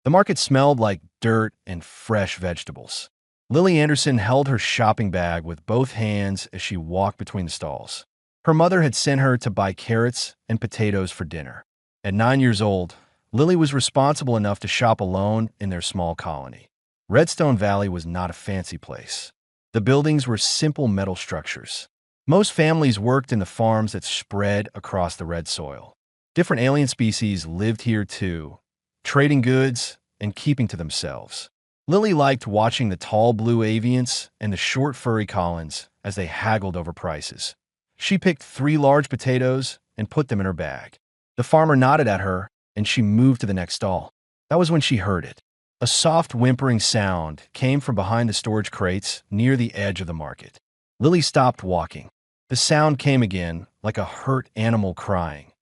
The market smelled like dirt and fresh vegetables. Lily Anderson held her shopping bag with both hands as she walked between the stalls. Her mother had sent her to buy carrots and potatoes for dinner. At 9 years old, Lily was responsible enough to shop alone in their small colony. Redstone Valley was not a fancy place. The buildings were simple metal structures. Most families worked in the farms that spread across the red soil. Different alien species lived here too, trading goods and keeping to themselves. Lily liked watching the tall blue avians and the short furry Collins as they haggled over prices. She picked 3 large potatoes and put them in her bag. The farmer nodded at her, and she moved to the next stall. That was when she heard it. A soft whimpering sound came from behind the storage crates near the edge of the market. Lily stopped walking. The sound came again, like a hurt animal crying.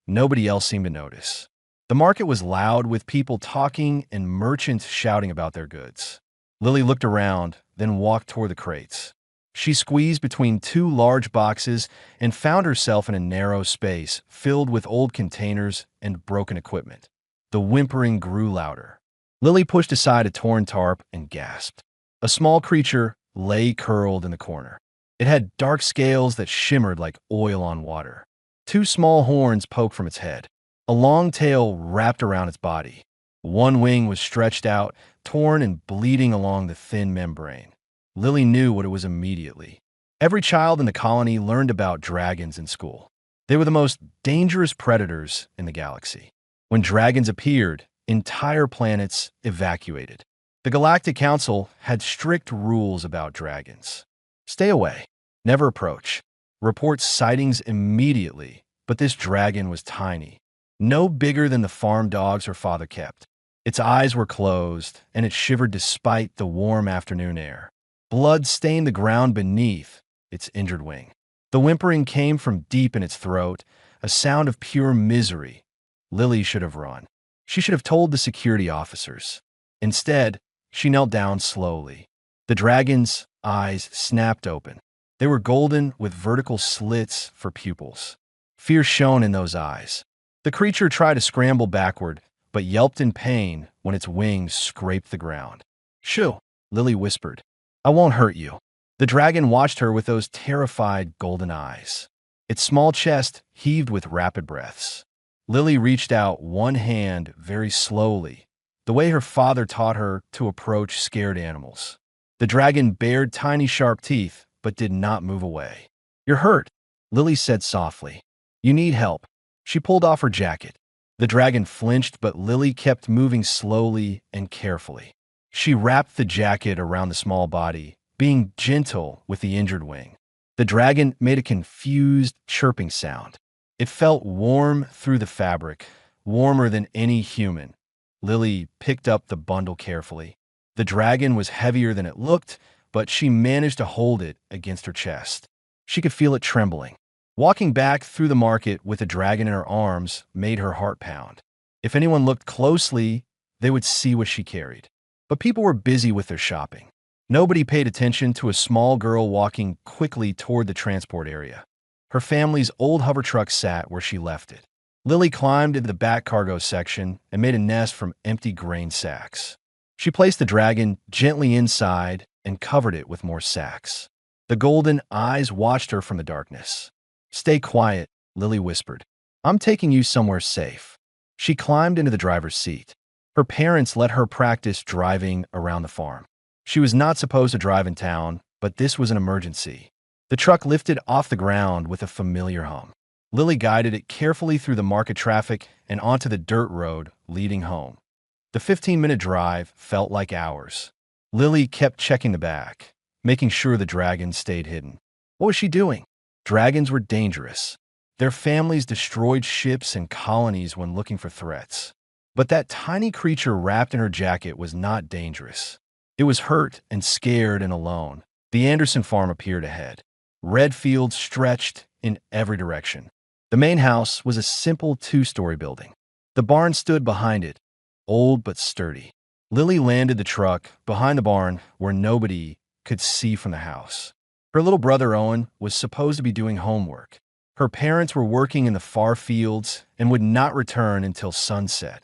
Nobody else seemed to notice. The market was loud with people talking and merchants shouting about their goods. Lily looked around, then walked toward the crates. She squeezed between 2 large boxes and found herself in a narrow space filled with old containers and broken equipment. The whimpering grew louder. Lily pushed aside a torn tarp and gasped. A small creature lay curled in the corner. It had dark scales that shimmered like oil on water. 2 small horns poked from its head. A long tail wrapped around its body. One wing was stretched out, torn and bleeding along the thin membrane. Lily knew what it was immediately. Every child in the colony learned about dragons in school. They were the most dangerous predators in the galaxy. When dragons appeared, entire planets evacuated. The Galactic Council had strict rules about dragons. Stay away. Never approach. Report sightings immediately, but this dragon was tiny. No bigger than the farm dogs her father kept. Its eyes were closed, and it shivered despite the warm afternoon air. Blood stained the ground beneath its injured wing. The whimpering came from deep in its throat, a sound of pure misery. Lily should have run. She should have told the security officers. Instead, she knelt down slowly. The dragon's eyes snapped open. They were golden with vertical slits for pupils. Fear shone in those eyes. The creature tried to scramble backward, but yelped in pain when its wings scraped the ground. "Shoo," Lily whispered. "I won't hurt you." The dragon watched her with those terrified golden eyes. Its small chest heaved with rapid breaths. Lily reached out one hand very slowly, the way her father taught her to approach scared animals. The dragon bared tiny sharp teeth, but did not move away. "You're hurt," Lily said softly. "You need help." She pulled off her jacket. The dragon flinched, but Lily kept moving slowly and carefully. She wrapped the jacket around the small body, being gentle with the injured wing. The dragon made a confused, chirping sound. It felt warm through the fabric, warmer than any human. Lily picked up the bundle carefully. The dragon was heavier than it looked, but she managed to hold it against her chest. She could feel it trembling. Walking back through the market with the dragon in her arms made her heart pound. If anyone looked closely, they would see what she carried. But people were busy with their shopping. Nobody paid attention to a small girl walking quickly toward the transport area. Her family's old hover truck sat where she left it. Lily climbed into the back cargo section and made a nest from empty grain sacks. She placed the dragon gently inside and covered it with more sacks. The golden eyes watched her from the darkness. "Stay quiet," Lily whispered. "I'm taking you somewhere safe." She climbed into the driver's seat. Her parents let her practice driving around the farm. She was not supposed to drive in town, but this was an emergency. The truck lifted off the ground with a familiar hum. Lily guided it carefully through the market traffic and onto the dirt road leading home. The 15-minute drive felt like hours. Lily kept checking the back, making sure the dragon stayed hidden. What was she doing? Dragons were dangerous. Their families destroyed ships and colonies when looking for threats. But that tiny creature wrapped in her jacket was not dangerous. It was hurt and scared and alone. The Anderson farm appeared ahead. Red fields stretched in every direction. The main house was a simple 2-story building. The barn stood behind it, old but sturdy. Lily landed the truck behind the barn where nobody could see from the house. Her little brother Owen was supposed to be doing homework. Her parents were working in the far fields and would not return until sunset.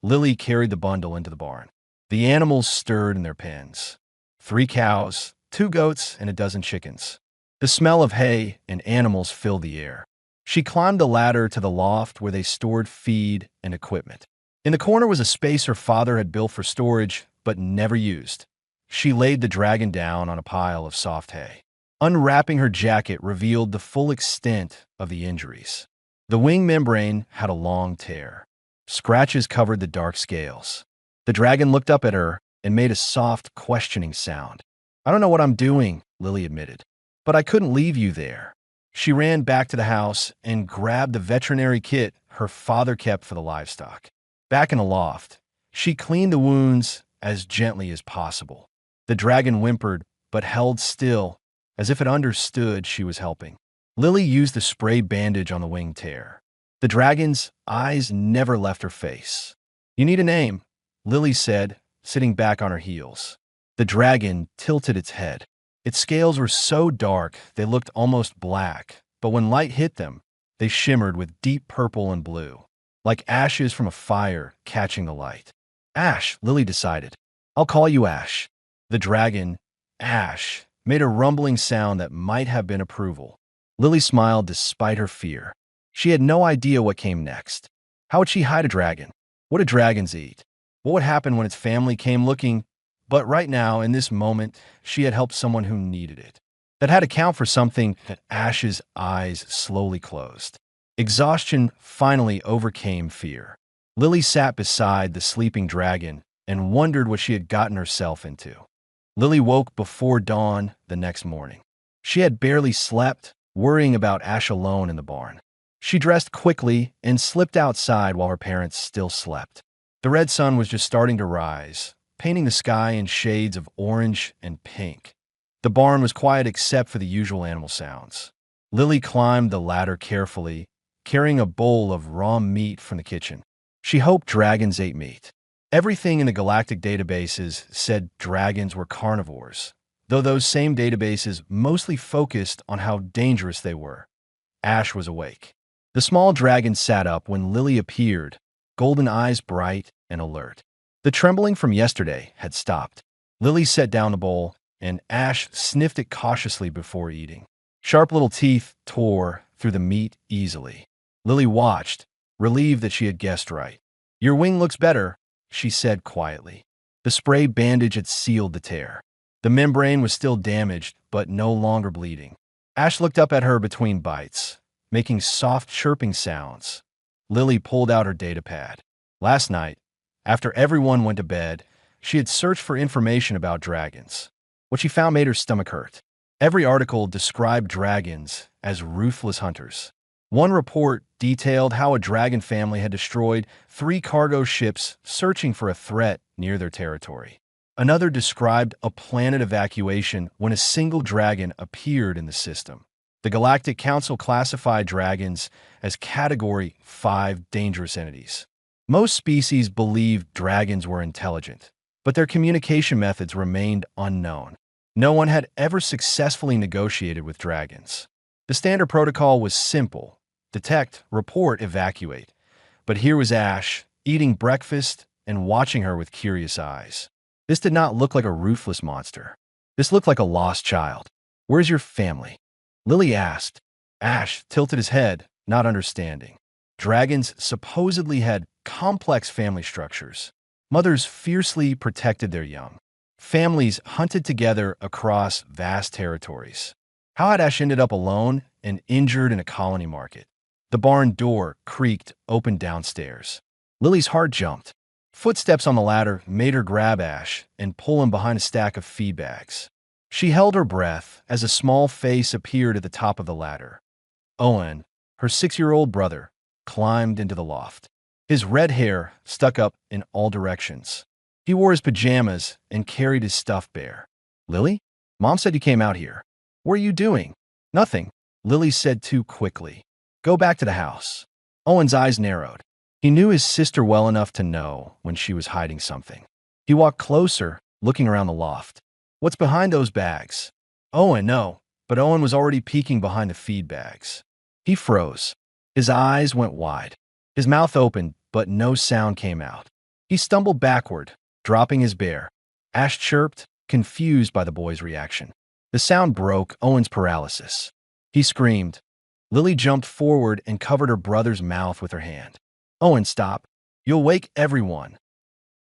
Lily carried the bundle into the barn. The animals stirred in their pens. 3 cows, 2 goats, and a dozen chickens. The smell of hay and animals filled the air. She climbed the ladder to the loft where they stored feed and equipment. In the corner was a space her father had built for storage, but never used. She laid the dragon down on a pile of soft hay. Unwrapping her jacket revealed the full extent of the injuries. The wing membrane had a long tear. Scratches covered the dark scales. The dragon looked up at her and made a soft, questioning sound. "I don't know what I'm doing," Lily admitted, "but I couldn't leave you there." She ran back to the house and grabbed the veterinary kit her father kept for the livestock. Back in the loft, she cleaned the wounds as gently as possible. The dragon whimpered, but held still, as if it understood she was helping. Lily used the spray bandage on the wing tear. The dragon's eyes never left her face. "You need a name," Lily said, sitting back on her heels. The dragon tilted its head. Its scales were so dark they looked almost black, but when light hit them, they shimmered with deep purple and blue, like ashes from a fire catching the light. "Ash," Lily decided. "I'll call you Ash." The dragon, Ash, made a rumbling sound that might have been approval. Lily smiled despite her fear. She had no idea what came next. How would she hide a dragon? What do dragons eat? What would happen when its family came looking? But right now, in this moment, she had helped someone who needed it. That had to count for something. That Ash's eyes slowly closed. Exhaustion finally overcame fear. Lily sat beside the sleeping dragon and wondered what she had gotten herself into. Lily woke before dawn the next morning. She had barely slept, worrying about Ash alone in the barn. She dressed quickly and slipped outside while her parents still slept. The red sun was just starting to rise, painting the sky in shades of orange and pink. The barn was quiet except for the usual animal sounds. Lily climbed the ladder carefully, carrying a bowl of raw meat from the kitchen. She hoped dragons ate meat. Everything in the galactic databases said dragons were carnivores, though those same databases mostly focused on how dangerous they were. Ash was awake. The small dragon sat up when Lily appeared, golden eyes bright and alert. The trembling from yesterday had stopped. Lily set down the bowl, and Ash sniffed it cautiously before eating. Sharp little teeth tore through the meat easily. Lily watched, relieved that she had guessed right. "Your wing looks better," she said quietly. The spray bandage had sealed the tear. The membrane was still damaged, but no longer bleeding. Ash looked up at her between bites, making soft chirping sounds. Lily pulled out her data pad. Last night, after everyone went to bed, she had searched for information about dragons. What she found made her stomach hurt. Every article described dragons as ruthless hunters. One report detailed how a dragon family had destroyed 3 cargo ships searching for a threat near their territory. Another described a planet evacuation when a single dragon appeared in the system. The Galactic Council classified dragons as Category 5 dangerous entities. Most species believed dragons were intelligent, but their communication methods remained unknown. No one had ever successfully negotiated with dragons. The standard protocol was simple: detect, report, evacuate. But here was Ash, eating breakfast and watching her with curious eyes. This did not look like a ruthless monster. This looked like a lost child. "Where's your family?" Lily asked. Ash tilted his head, not understanding. Dragons supposedly had complex family structures. Mothers fiercely protected their young. Families hunted together across vast territories. How had Ash ended up alone and injured in a colony market? The barn door creaked open downstairs. Lily's heart jumped. Footsteps on the ladder made her grab Ash and pull him behind a stack of feed bags. She held her breath as a small face appeared at the top of the ladder. Owen, her 6-year-old brother, climbed into the loft. His red hair stuck up in all directions. He wore his pajamas and carried his stuffed bear. "Lily? Mom said you came out here. What are you doing?" "Nothing," Lily said too quickly. "Go back to the house." Owen's eyes narrowed. He knew his sister well enough to know when she was hiding something. He walked closer, looking around the loft. "What's behind those bags?" "Owen, no." But Owen was already peeking behind the feed bags. He froze. His eyes went wide. His mouth opened, but no sound came out. He stumbled backward, dropping his bear. Ash chirped, confused by the boy's reaction. The sound broke Owen's paralysis. He screamed. Lily jumped forward and covered her brother's mouth with her hand. Owen, stop. You'll wake everyone.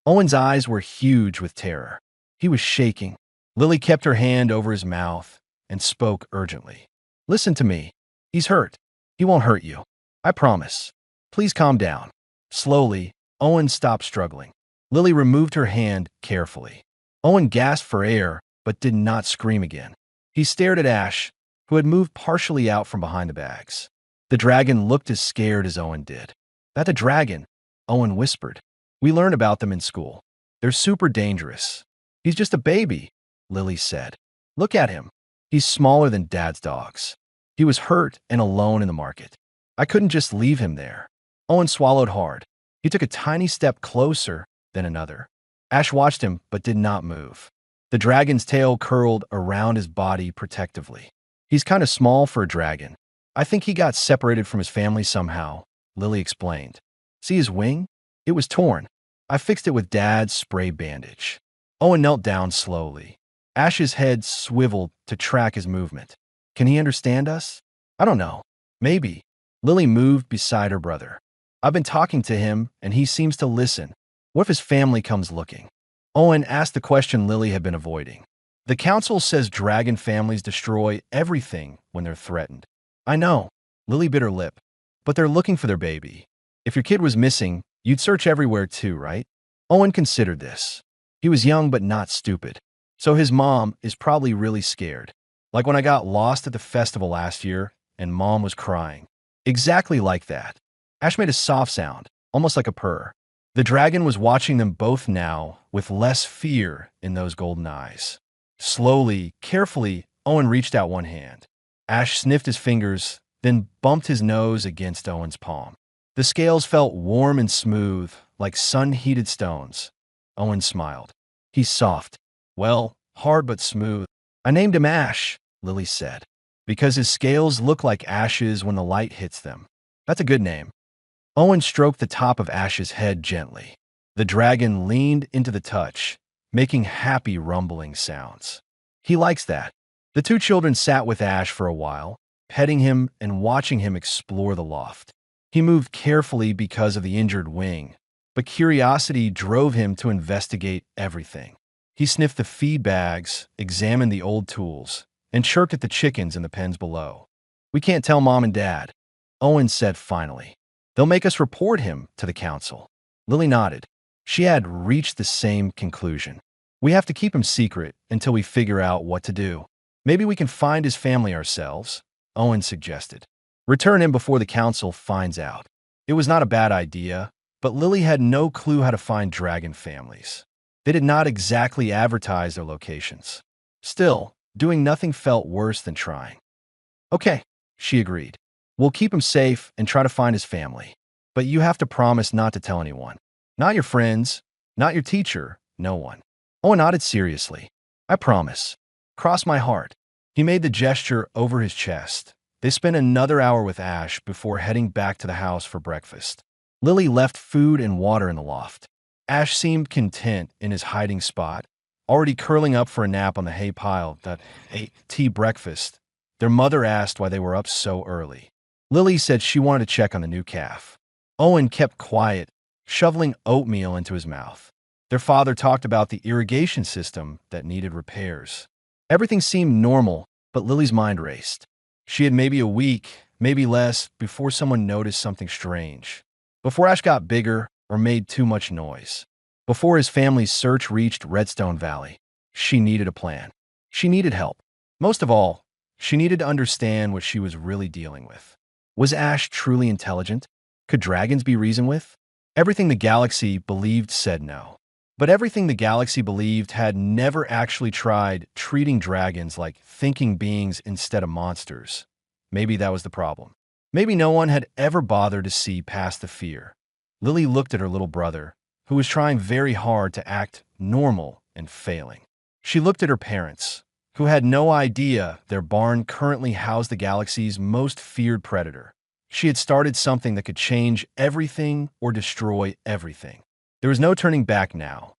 Owen's eyes were huge with terror. He was shaking. Lily kept her hand over his mouth and spoke urgently. Listen to me. He's hurt. He won't hurt you. I promise. Please calm down. Slowly, Owen stopped struggling. Lily removed her hand carefully. Owen gasped for air, but did not scream again. He stared at Ash, who had moved partially out from behind the bags. The dragon looked as scared as Owen did. That's a dragon, Owen whispered. We learn about them in school. They're super dangerous. He's just a baby, Lily said. Look at him. He's smaller than Dad's dogs. He was hurt and alone in the market. I couldn't just leave him there. Owen swallowed hard. He took a tiny step closer, then another. Ash watched him but did not move. The dragon's tail curled around his body protectively. He's kind of small for a dragon. I think he got separated from his family somehow, Lily explained. See his wing? It was torn. I fixed it with Dad's spray bandage. Owen knelt down slowly. Ash's head swiveled to track his movement. Can he understand us? I don't know. Maybe. Lily moved beside her brother. I've been talking to him, and he seems to listen. What if his family comes looking? Owen asked the question Lily had been avoiding. The council says dragon families destroy everything when they're threatened. I know. Lily bit her lip. But they're looking for their baby. If your kid was missing, you'd search everywhere too, right? Owen considered this. He was young but not stupid. So his mom is probably really scared. Like when I got lost at the festival last year and Mom was crying. Exactly like that. Ash made a soft sound, almost like a purr. The dragon was watching them both now with less fear in those golden eyes. Slowly, carefully, Owen reached out one hand. Ash sniffed his fingers, then bumped his nose against Owen's palm. The scales felt warm and smooth, like sun-heated stones. Owen smiled. He's soft. Well, hard but smooth. I named him Ash, Lily said, because his scales look like ashes when the light hits them. That's a good name. Owen stroked the top of Ash's head gently. The dragon leaned into the touch, making happy rumbling sounds. He likes that. The two children sat with Ash for a while, petting him and watching him explore the loft. He moved carefully because of the injured wing, but curiosity drove him to investigate everything. He sniffed the feed bags, examined the old tools, and chirped at the chickens in the pens below. We can't tell Mom and Dad, Owen said finally. They'll make us report him to the council. Lily nodded. She had reached the same conclusion. We have to keep him secret until we figure out what to do. Maybe we can find his family ourselves, Owen suggested. Return him before the council finds out. It was not a bad idea, but Lily had no clue how to find dragon families. They did not exactly advertise their locations. Still, doing nothing felt worse than trying. Okay, she agreed. We'll keep him safe and try to find his family. But you have to promise not to tell anyone. Not your friends, not your teacher, no one. Owen nodded seriously. I promise. Cross my heart. He made the gesture over his chest. They spent another hour with Ash before heading back to the house for breakfast. Lily left food and water in the loft. Ash seemed content in his hiding spot, already curling up for a nap on the hay pile that ate tea breakfast. Their mother asked why they were up so early. Lily said she wanted to check on the new calf. Owen kept quiet, shoveling oatmeal into his mouth. Their father talked about the irrigation system that needed repairs. Everything seemed normal, but Lily's mind raced. She had maybe a week, maybe less, before someone noticed something strange. Before Ash got bigger or made too much noise. Before his family's search reached Redstone Valley. She needed a plan. She needed help. Most of all, she needed to understand what she was really dealing with. Was Ash truly intelligent? Could dragons be reasoned with? Everything the galaxy believed said no. But everything the galaxy believed had never actually tried treating dragons like thinking beings instead of monsters. Maybe that was the problem. Maybe no one had ever bothered to see past the fear. Lily looked at her little brother, who was trying very hard to act normal and failing. She looked at her parents, who had no idea their barn currently housed the galaxy's most feared predator. She had started something that could change everything or destroy everything. There was no turning back now.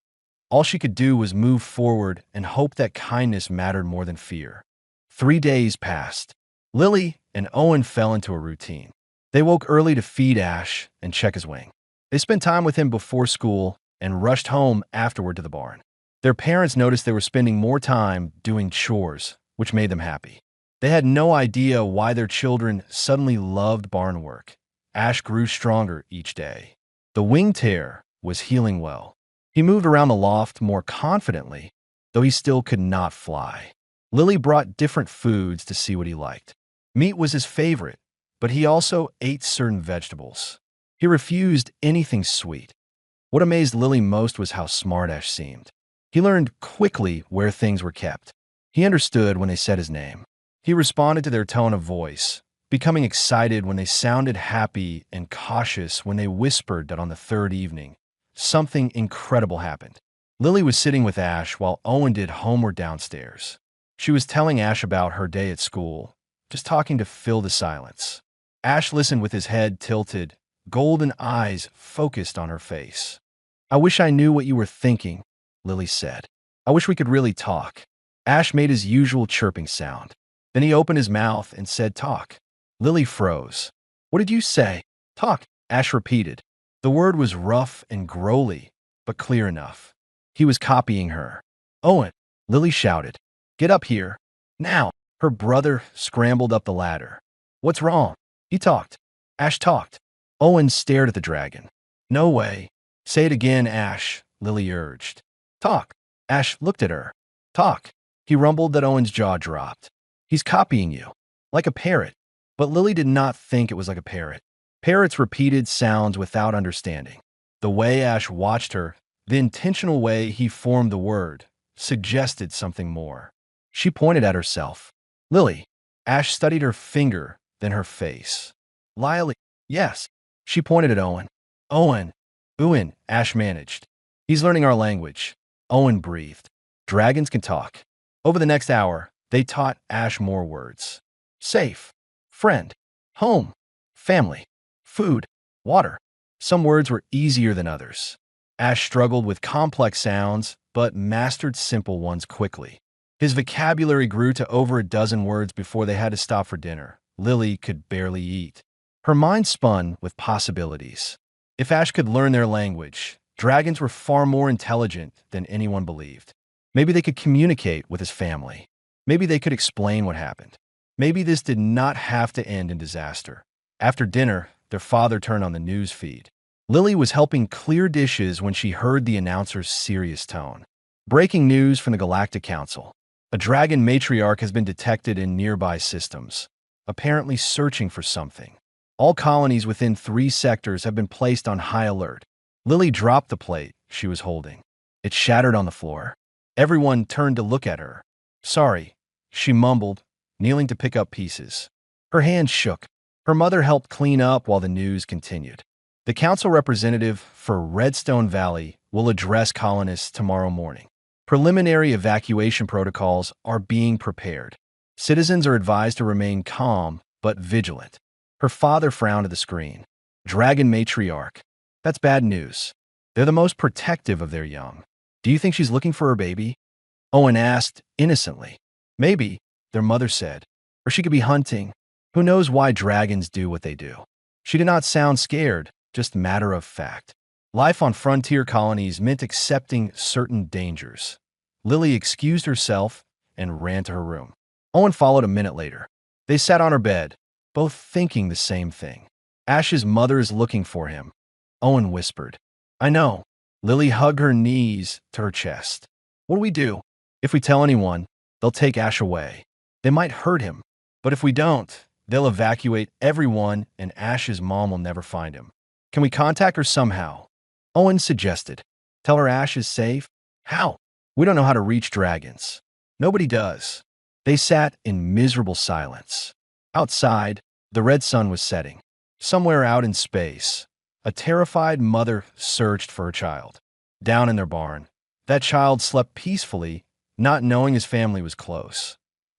All she could do was move forward and hope that kindness mattered more than fear. 3 days passed. Lily and Owen fell into a routine. They woke early to feed Ash and check his wing. They spent time with him before school and rushed home afterward to the barn. Their parents noticed they were spending more time doing chores, which made them happy. They had no idea why their children suddenly loved barn work. Ash grew stronger each day. The wing tear was healing well. He moved around the loft more confidently, though he still could not fly. Lily brought different foods to see what he liked. Meat was his favorite, but he also ate certain vegetables. He refused anything sweet. What amazed Lily most was how smart Ash seemed. He learned quickly where things were kept. He understood when they said his name. He responded to their tone of voice, becoming excited when they sounded happy and cautious when they whispered that on the third evening, something incredible happened. Lily was sitting with Ash while Owen did homework downstairs. She was telling Ash about her day at school, just talking to fill the silence. Ash listened with his head tilted, golden eyes focused on her face. "I wish I knew what you were thinking," Lily said. "I wish we could really talk." Ash made his usual chirping sound. Then he opened his mouth and said, "Talk." Lily froze. "What did you say?" "Talk," Ash repeated. The word was rough and growly, but clear enough. He was copying her. "Owen," Lily shouted. "Get up here. Now." Her brother scrambled up the ladder. "What's wrong?" He talked. Ash talked. Owen stared at the dragon. "No way." "Say it again, Ash," Lily urged. "Talk." Ash looked at her. "Talk." He rumbled that Owen's jaw dropped. "He's copying you. Like a parrot." But Lily did not think it was like a parrot. Parrots repeated sounds without understanding. The way Ash watched her, the intentional way he formed the word, suggested something more. She pointed at herself. "Lily." Ash studied her finger, then her face. "Lily." "Yes." She pointed at Owen. "Owen." "Owen," Ash managed. "He's learning our language." Owen breathed. "Dragons can talk." Over the next hour, they taught Ash more words. Safe, friend, home, family, food, water. Some words were easier than others. Ash struggled with complex sounds, but mastered simple ones quickly. His vocabulary grew to over a dozen words before they had to stop for dinner. Lily could barely eat. Her mind spun with possibilities. If Ash could learn their language, dragons were far more intelligent than anyone believed. Maybe they could communicate with his family. Maybe they could explain what happened. Maybe this did not have to end in disaster. After dinner, their father turned on the news feed. Lily was helping clear dishes when she heard the announcer's serious tone. Breaking news from the Galactic Council. A dragon matriarch has been detected in nearby systems, apparently searching for something. All colonies within 3 sectors have been placed on high alert. Lily dropped the plate she was holding. It shattered on the floor. Everyone turned to look at her. "Sorry," she mumbled, kneeling to pick up pieces. Her hands shook. Her mother helped clean up while the news continued. The council representative for Redstone Valley will address colonists tomorrow morning. Preliminary evacuation protocols are being prepared. Citizens are advised to remain calm but vigilant. Her father frowned at the screen. Dragon matriarch. That's bad news. They're the most protective of their young. Do you think she's looking for her baby? Owen asked innocently. Maybe, their mother said. Or she could be hunting. Who knows why dragons do what they do? She did not sound scared, just matter of fact. Life on frontier colonies meant accepting certain dangers. Lily excused herself and ran to her room. Owen followed a minute later. They sat on her bed, both thinking the same thing. Ash's mother is looking for him. Owen whispered. I know. Lily hugged her knees to her chest. What do we do? If we tell anyone, they'll take Ash away. They might hurt him, but if we don't, they'll evacuate everyone and Ash's mom will never find him. Can we contact her somehow? Owen suggested. Tell her Ash is safe? How? We don't know how to reach dragons. Nobody does. They sat in miserable silence. Outside, the red sun was setting. Somewhere out in space, a terrified mother searched for her child. Down in their barn, that child slept peacefully, not knowing his family was close.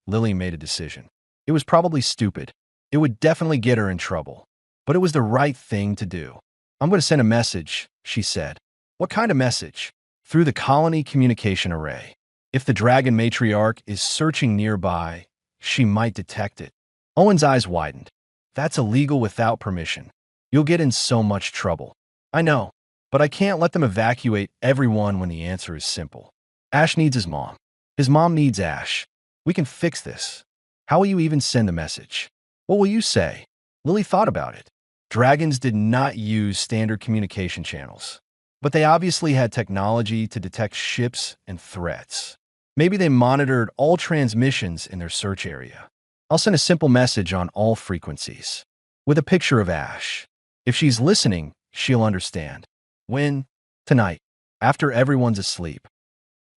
Lily made a decision. It was probably stupid. It would definitely get her in trouble. But it was the right thing to do. I'm going to send a message, she said. What kind of message? Through the colony communication array. If the dragon matriarch is searching nearby, she might detect it. Owen's eyes widened. That's illegal without permission. You'll get in so much trouble. I know, but I can't let them evacuate everyone when the answer is simple. Ash needs his mom. His mom needs Ash. We can fix this. How will you even send the message? What will you say? Lily thought about it. Dragons did not use standard communication channels, but they obviously had technology to detect ships and threats. Maybe they monitored all transmissions in their search area. I'll send a simple message on all frequencies, with a picture of Ash. If she's listening, she'll understand. When? Tonight, after everyone's asleep.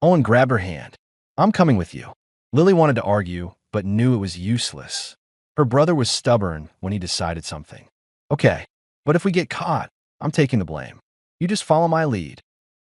Owen grabbed her hand. I'm coming with you. Lily wanted to argue, but knew it was useless. Her brother was stubborn when he decided something. Okay, but if we get caught, I'm taking the blame. You just follow my lead.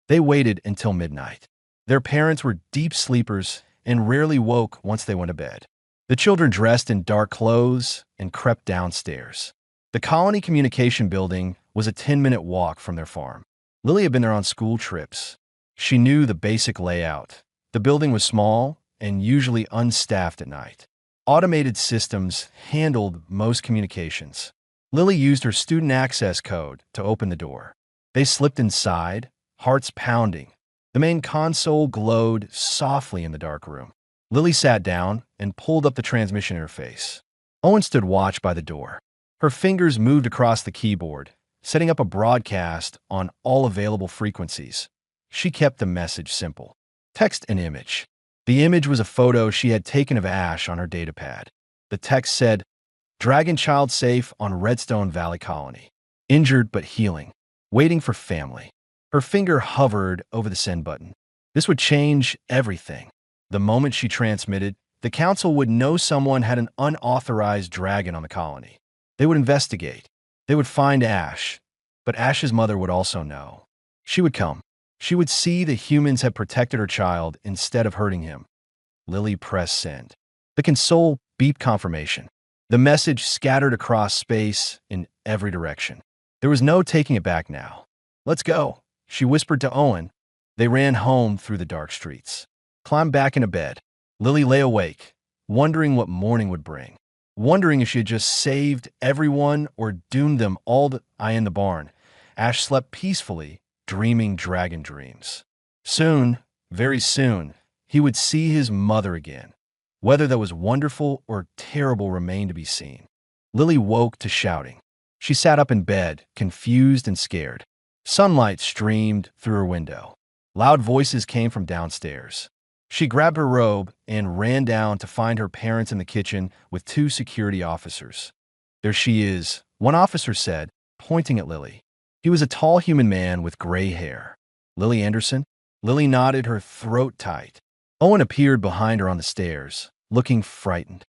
They waited until midnight. Their parents were deep sleepers and rarely woke once they went to bed. The children dressed in dark clothes and crept downstairs. The colony communication building was a 10-minute walk from their farm. Lily had been there on school trips. She knew the basic layout. The building was small and usually unstaffed at night. Automated systems handled most communications. Lily used her student access code to open the door. They slipped inside, hearts pounding. The main console glowed softly in the dark room. Lily sat down and pulled up the transmission interface. Owen stood watch by the door. Her fingers moved across the keyboard, setting up a broadcast on all available frequencies. She kept the message simple. Text and image. The image was a photo she had taken of Ash on her datapad. The text said, Dragon child safe on Redstone Valley Colony. Injured but healing. Waiting for family. Her finger hovered over the send button. This would change everything. The moment she transmitted, the council would know someone had an unauthorized dragon on the colony. They would investigate. They would find Ash. But Ash's mother would also know. She would come. She would see the humans had protected her child instead of hurting him. Lily pressed send. The console beeped confirmation. The message scattered across space in every direction. There was no taking it back now. Let's go, she whispered to Owen. They ran home through the dark streets. Climbed back into bed. Lily lay awake, wondering what morning would bring. Wondering if she had just saved everyone or doomed them all to die in the barn. Ash slept peacefully, dreaming dragon dreams. Soon, very soon, he would see his mother again. Whether that was wonderful or terrible remained to be seen. Lily woke to shouting. She sat up in bed, confused and scared. Sunlight streamed through her window. Loud voices came from downstairs. She grabbed her robe and ran down to find her parents in the kitchen with 2 security officers. There she is, one officer said, pointing at Lily. He was a tall human man with gray hair. Lily Anderson? Lily nodded, her throat tight. Owen appeared behind her on the stairs, looking frightened.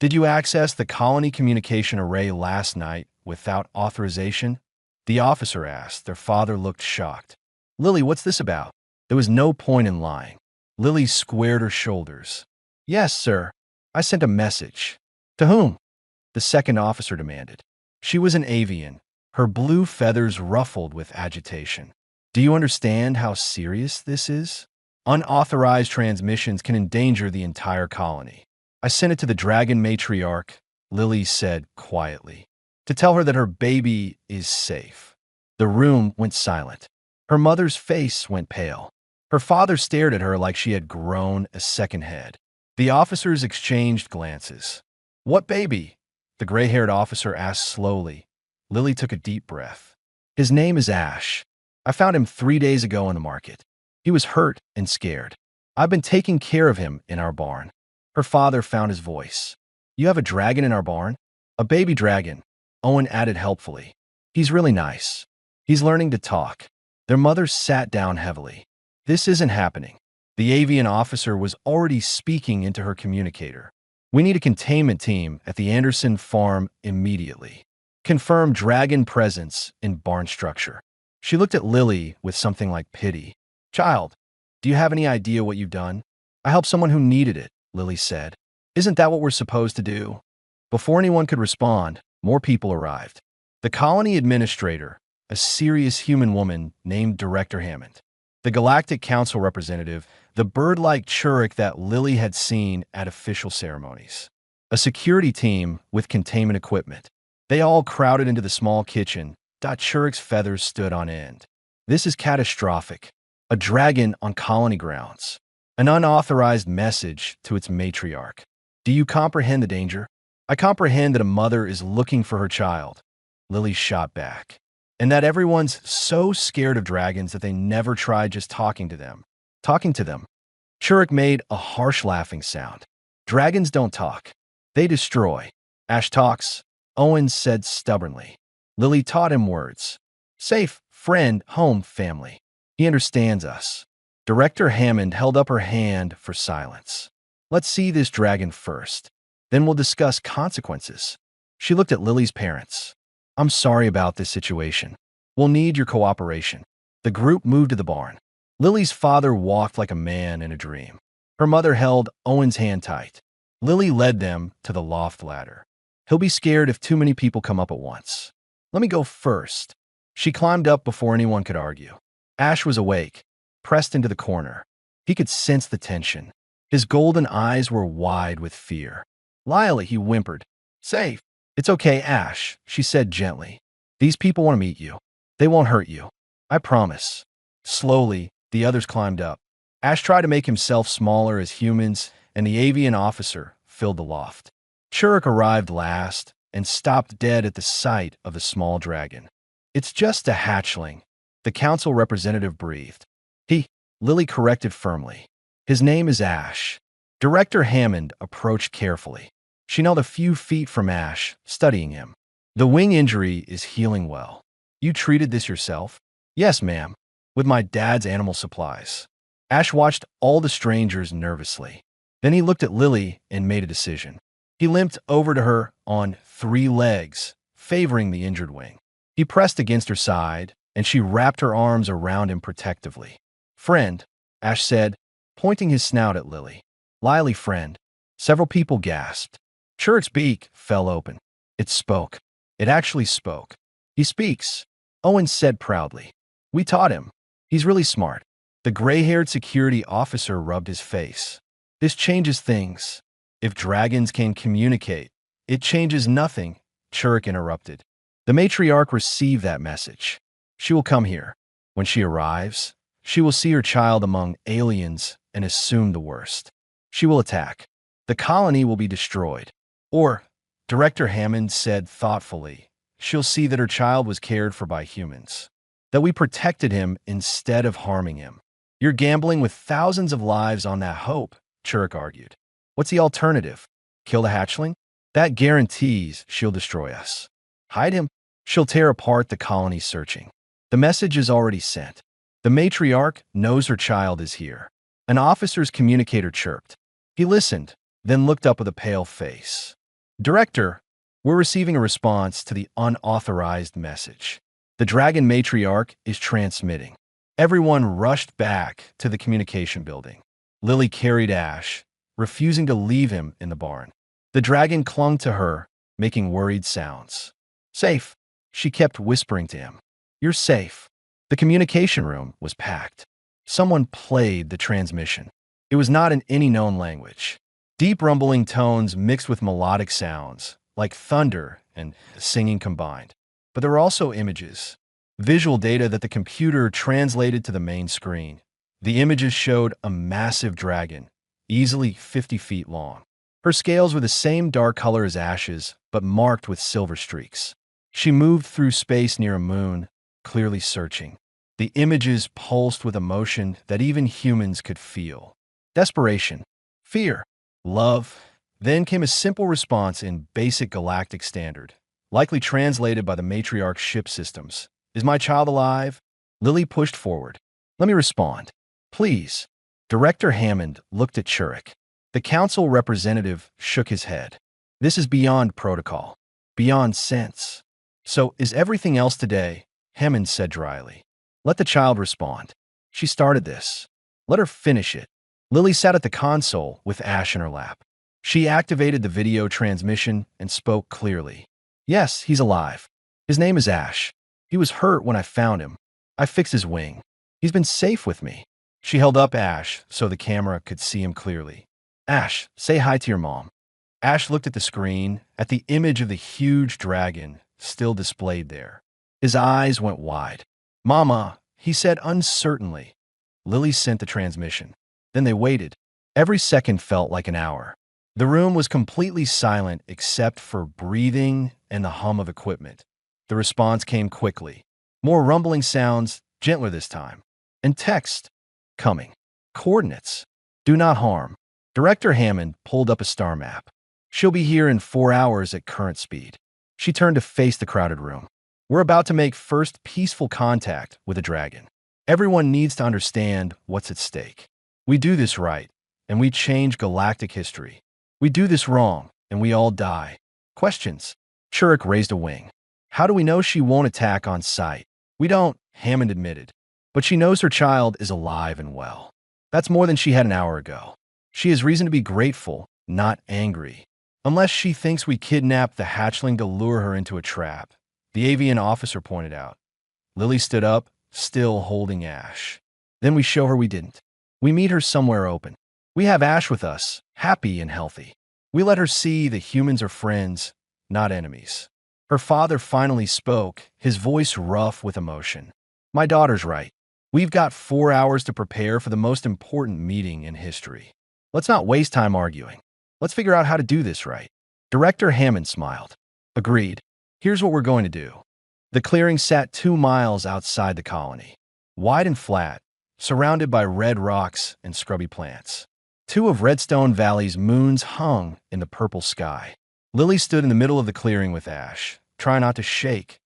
Did you access the colony communication array last night without authorization? The officer asked. Their father looked shocked. Lily, what's this about? There was no point in lying. Lily squared her shoulders. Yes, sir. I sent a message. To whom? The second officer demanded. She was an avian, her blue feathers ruffled with agitation. Do you understand how serious this is? Unauthorized transmissions can endanger the entire colony. I sent it to the dragon matriarch, Lily said quietly, to tell her that her baby is safe. The room went silent. Her mother's face went pale. Her father stared at her like she had grown a second head. The officers exchanged glances. What baby? The gray-haired officer asked slowly. Lily took a deep breath. His name is Ash. I found him 3 days ago in the market. He was hurt and scared. I've been taking care of him in our barn. Her father found his voice. You have a dragon in our barn? A baby dragon, Owen added helpfully. He's really nice. He's learning to talk. Their mother sat down heavily. This isn't happening. The avian officer was already speaking into her communicator. We need a containment team at the Anderson farm immediately. Confirm dragon presence in barn structure. She looked at Lily with something like pity. Child, do you have any idea what you've done? I helped someone who needed it, Lily said. Isn't that what we're supposed to do? Before anyone could respond, more people arrived. The colony administrator, a serious human woman named Director Hammond. The Galactic Council representative, the bird-like Churek that Lily had seen at official ceremonies. A security team with containment equipment. They all crowded into the small kitchen. Churek's feathers stood on end. This is catastrophic. A dragon on colony grounds. An unauthorized message to its matriarch. Do you comprehend the danger? I comprehend that a mother is looking for her child. Lily shot back. And that everyone's so scared of dragons that they never tried just talking to them. Talking to them. Churek made a harsh laughing sound. Dragons don't talk. They destroy. Ash talks, Owen said stubbornly. Lily taught him words. Safe, friend, home, family. He understands us. Director Hammond held up her hand for silence. Let's see this dragon first. Then we'll discuss consequences. She looked at Lily's parents. I'm sorry about this situation. We'll need your cooperation. The group moved to the barn. Lily's father walked like a man in a dream. Her mother held Owen's hand tight. Lily led them to the loft ladder. He'll be scared if too many people come up at once. Let me go first. She climbed up before anyone could argue. Ash was awake, pressed into the corner. He could sense the tension. His golden eyes were wide with fear. Lily, he whimpered. Safe. It's okay, Ash, she said gently. These people want to meet you. They won't hurt you. I promise. Slowly, the others climbed up. Ash tried to make himself smaller as humans, and the avian officer filled the loft. Churek arrived last and stopped dead at the sight of the small dragon. It's just a hatchling, the council representative breathed. Lily corrected firmly. His name is Ash. Director Hammond approached carefully. She knelt a few feet from Ash, studying him. The wing injury is healing well. You treated this yourself? Yes, ma'am. With my dad's animal supplies. Ash watched all the strangers nervously. Then he looked at Lily and made a decision. He limped over to her on 3 legs, favoring the injured wing. He pressed against her side, and she wrapped her arms around him protectively. Friend, Ash said, pointing his snout at Lily. Lily, friend. Several people gasped. Churek's beak fell open. It spoke. It actually spoke. He speaks, Owen said proudly. We taught him. He's really smart. The gray-haired security officer rubbed his face. This changes things. If dragons can communicate, it changes nothing, Churek interrupted. The matriarch received that message. She will come here. When she arrives, she will see her child among aliens and assume the worst. She will attack. The colony will be destroyed. Or, Director Hammond said thoughtfully, she'll see that her child was cared for by humans. That we protected him instead of harming him. You're gambling with thousands of lives on that hope, Churek argued. What's the alternative? Kill the hatchling? That guarantees she'll destroy us. Hide him? She'll tear apart the colony searching. The message is already sent. The matriarch knows her child is here. An officer's communicator chirped. He listened, then looked up with a pale face. Director, we're receiving a response to the unauthorized message. The dragon matriarch is transmitting. Everyone rushed back to the communication building. Lily carried Ash, refusing to leave him in the barn. The dragon clung to her, making worried sounds. Safe, she kept whispering to him. You're safe. The communication room was packed. Someone played the transmission. It was not in any known language. Deep rumbling tones mixed with melodic sounds, like thunder and singing combined. But there were also images, visual data that the computer translated to the main screen. The images showed a massive dragon, easily 50 feet long. Her scales were the same dark color as Ash's, but marked with silver streaks. She moved through space near a moon, clearly searching. The images pulsed with emotion that even humans could feel. Desperation, fear, love. Then came a simple response in basic galactic standard, likely translated by the matriarch's ship systems. Is my child alive? Lily pushed forward. Let me respond. Please. Director Hammond looked at Churek. The council representative shook his head. This is beyond protocol, beyond sense. So is everything else today, Hammond said dryly. Let the child respond. She started this. Let her finish it. Lily sat at the console with Ash in her lap. She activated the video transmission and spoke clearly. Yes, he's alive. His name is Ash. He was hurt when I found him. I fixed his wing. He's been safe with me." She held up Ash so the camera could see him clearly. "Ash, say hi to your mom." Ash looked at the screen, at the image of the huge dragon still displayed there. His eyes went wide. "Mama," he said uncertainly. Lily sent the transmission. Then they waited. Every second felt like an hour. The room was completely silent except for breathing and the hum of equipment. The response came quickly. More rumbling sounds, gentler this time. And text. Coming. Coordinates. Do not harm. Director Hammond pulled up a star map. She'll be here in 4 hours at current speed. She turned to face the crowded room. We're about to make first peaceful contact with a dragon. Everyone needs to understand what's at stake. We do this right, and we change galactic history. We do this wrong, and we all die. Questions? Churik raised a wing. How do we know she won't attack on sight? We don't, Hammond admitted. But she knows her child is alive and well. That's more than she had an hour ago. She has reason to be grateful, not angry. Unless she thinks we kidnapped the hatchling to lure her into a trap, the avian officer pointed out. Lily stood up, still holding Ash. Then we show her we didn't. We meet her somewhere open. We have Ash with us, happy and healthy. We let her see that humans are friends, not enemies. Her father finally spoke, his voice rough with emotion. My daughter's right. We've got 4 hours to prepare for the most important meeting in history. Let's not waste time arguing. Let's figure out how to do this right. Director Hammond smiled. Agreed. Here's what we're going to do. The clearing sat 2 miles outside the colony. Wide and flat, surrounded by red rocks and scrubby plants. 2 of Redstone Valley's moons hung in the purple sky. Lily stood in the middle of the clearing with Ash, trying not to shake.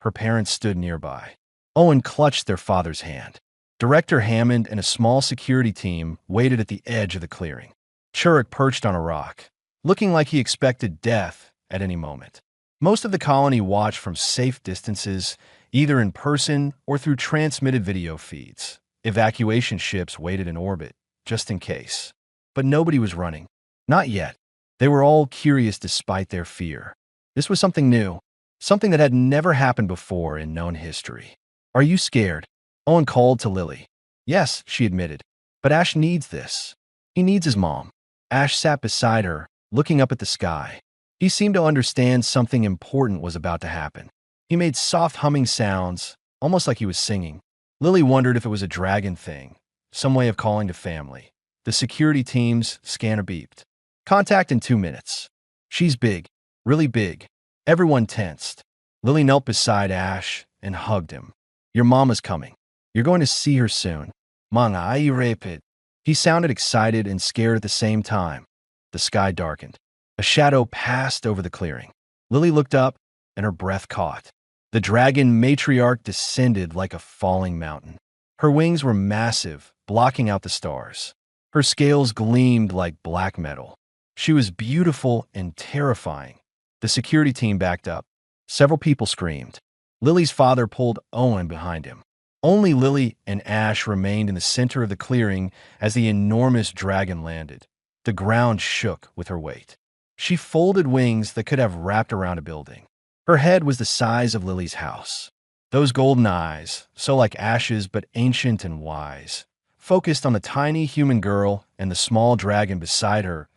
Her parents stood nearby. Owen clutched their father's hand. Director Hammond and a small security team waited at the edge of the clearing. Churik perched on a rock, looking like he expected death at any moment. Most of the colony watched from safe distances, either in person or through transmitted video feeds. Evacuation ships waited in orbit, just in case. But nobody was running. Not yet. They were all curious despite their fear. This was something new, something that had never happened before in known history. Are you scared? Owen called to Lily. Yes, she admitted. But Ash needs this. He needs his mom. Ash sat beside her, looking up at the sky. He seemed to understand something important was about to happen. He made soft humming sounds, almost like he was singing. Lily wondered if it was a dragon thing, some way of calling to family. The security team's scanner beeped. Contact in 2 minutes. She's big, really big. Everyone tensed. Lily knelt beside Ash and hugged him. Your mama's coming. You're going to see her soon. Manga, I rapid. He sounded excited and scared at the same time. The sky darkened. A shadow passed over the clearing. Lily looked up, and her breath caught. The dragon matriarch descended like a falling mountain. Her wings were massive, blocking out the stars. Her scales gleamed like black metal. She was beautiful and terrifying. The security team backed up. Several people screamed. Lily's father pulled Owen behind him. Only Lily and Ash remained in the center of the clearing as the enormous dragon landed. The ground shook with her weight. She folded wings that could have wrapped around a building. Her head was the size of Lily's house. Those golden eyes, so like Ash's but ancient and wise, focused on the tiny human girl and the small dragon beside her.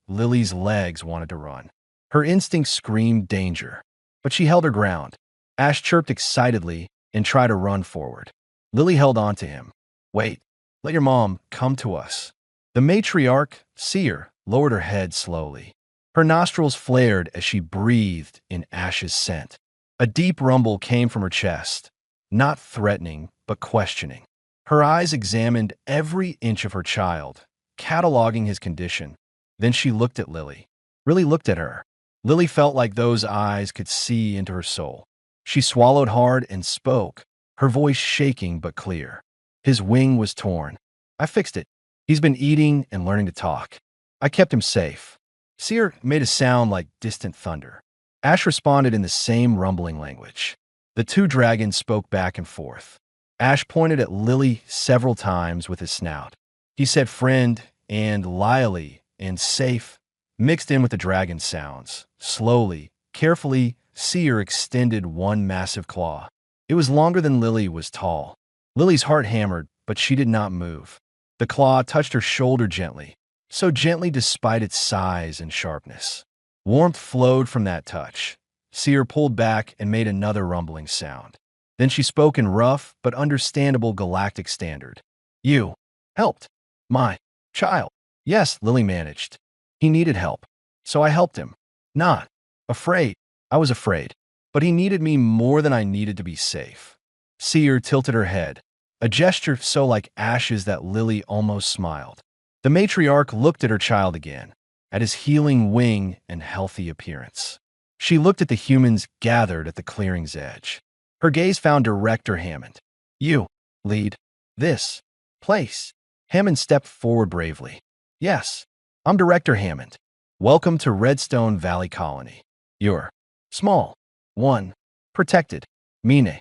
Lily's legs wanted to run. Her instincts screamed danger, but she held her ground. Ash chirped excitedly and tried to run forward. Lily held on to him. Wait, let your mom come to us. The matriarch, Seer, lowered her head slowly. Her nostrils flared as she breathed in Ash's scent. A deep rumble came from her chest, not threatening, but questioning. Her eyes examined every inch of her child, cataloging his condition. Then she looked at Lily. Really looked at her. Lily felt like those eyes could see into her soul. She swallowed hard and spoke, her voice shaking but clear. His wing was torn. I fixed it. He's been eating and learning to talk. I kept him safe. Seer made a sound like distant thunder. Ash responded in the same rumbling language. The 2 dragons spoke back and forth. Ash pointed at Lily several times with his snout. He said friend and Lily and safe, mixed in with the dragon sounds. Slowly, carefully, Seer extended one massive claw. It was longer than Lily was tall. Lily's heart hammered, but she did not move. The claw touched her shoulder gently, so gently despite its size and sharpness. Warmth flowed from that touch. Seer pulled back and made another rumbling sound. Then she spoke in rough but understandable galactic standard. You helped my child. Yes, Lily managed. He needed help, so I helped him. Not afraid. I was afraid, but he needed me more than I needed to be safe. Seer tilted her head, a gesture so like ashes that Lily almost smiled. The matriarch looked at her child again, at his healing wing and healthy appearance. She looked at the humans gathered at the clearing's edge. Her gaze found Director Hammond. You lead this place. Hammond stepped forward bravely. Yes, I'm Director Hammond. Welcome to Redstone Valley Colony. You're small, one, protected, Mine.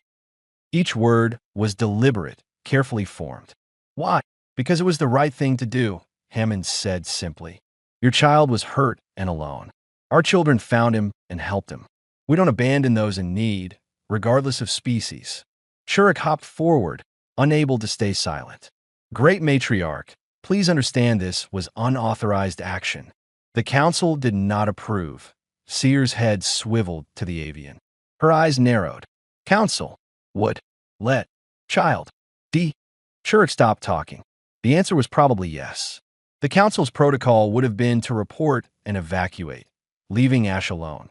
Each word was deliberate, carefully formed. Why? Because it was the right thing to do, Hammond said simply. Your child was hurt and alone. Our children found him and helped him. We don't abandon those in need, regardless of species. Shurik hopped forward, unable to stay silent. Great Matriarch, please understand this was unauthorized action. The council did not approve. Seer's head swiveled to the avian. Her eyes narrowed. Council would let child D. Shurik stopped talking. The answer was probably yes. The council's protocol would have been to report and evacuate, leaving Ash alone.